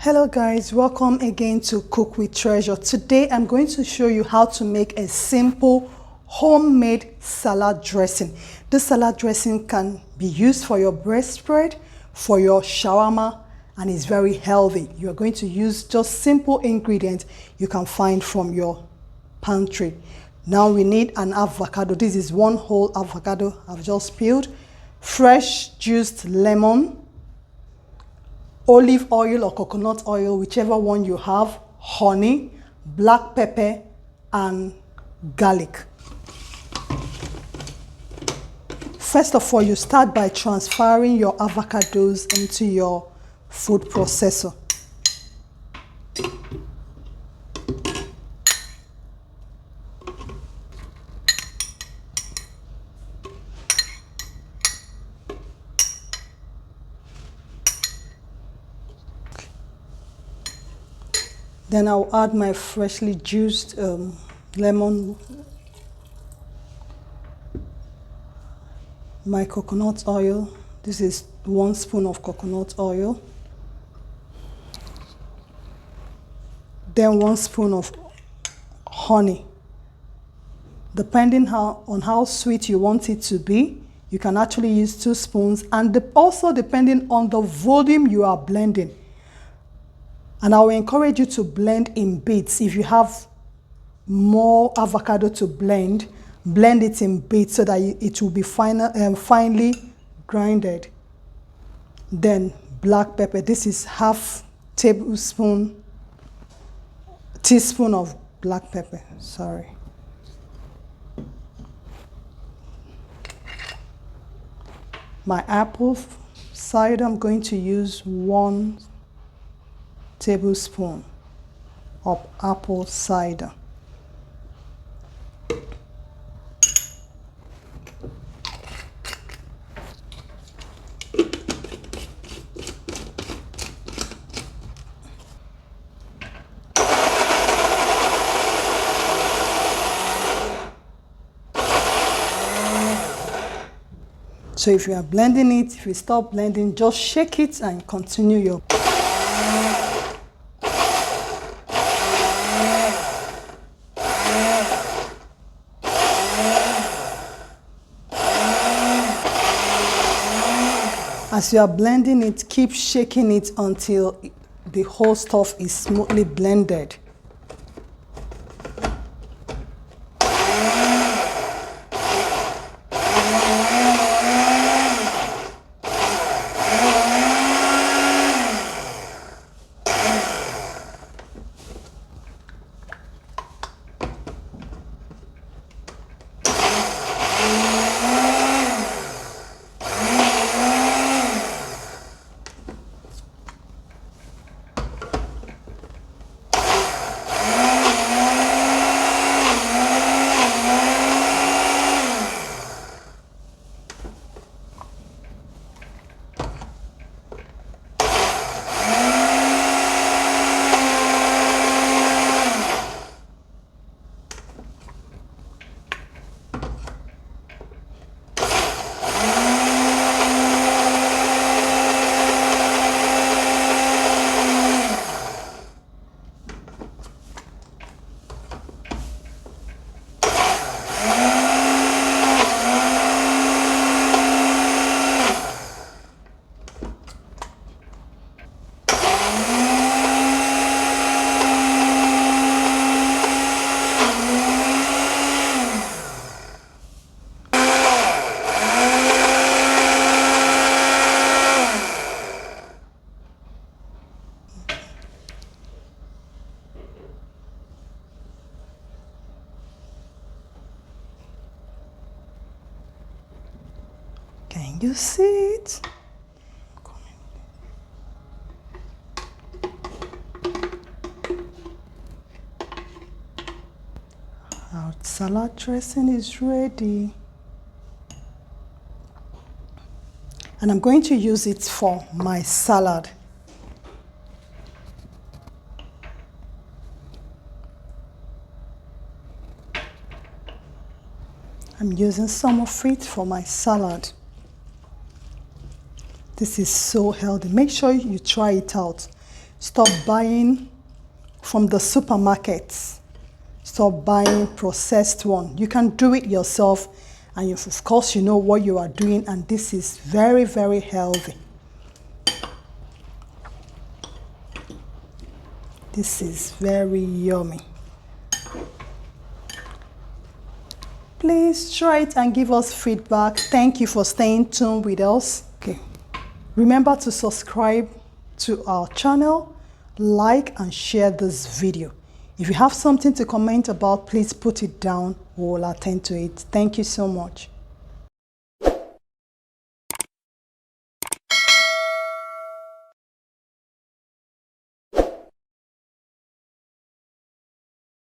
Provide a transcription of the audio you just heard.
Hello guys, welcome again to Cook with Treasure. Today I'm going to show you how to make a simple homemade salad dressing. This salad dressing can be used for your bread spread, for your shawarma, and it's very healthy. You're going to use just simple ingredients you can find from your pantry. Now we need an avocado. This is one whole avocado I've just peeled, fresh juiced lemon, olive oil or coconut oil, whichever one you have, honey, black pepper, and garlic. First of all, you start by transferring your avocados into your food processor. Then I'll add my freshly juiced lemon, my coconut oil. This is 1 spoon of coconut oil. Then 1 spoon of honey. Depending on how sweet you want it to be, you can actually use 2 spoons, and also depending on the volume you are blending. And I will encourage you to blend in bits. If you have more avocado to blend it in bits so that it will be finely grinded. Then black pepper. This is half teaspoon of black pepper. Sorry. My apple cider, I'm going to use 1 tablespoon of apple cider. So if you are blending it, if you stop blending, just shake it and continue your As you are blending it, keep shaking it until the whole stuff is smoothly blended. Can you see it? Our salad dressing is ready. And I'm going to use it for my salad. I'm using some of it for my salad. This is so healthy. Make sure you try it out. Stop buying from the supermarkets. Stop buying processed one. You can do it yourself, and of course you know what you are doing, and this is very, very healthy. This is very yummy. Please try it and give us feedback. Thank you for staying tuned with us. Okay. Remember to subscribe to our channel, like and share this video. If you have something to comment about, please put it down. We will attend to it. Thank you so much.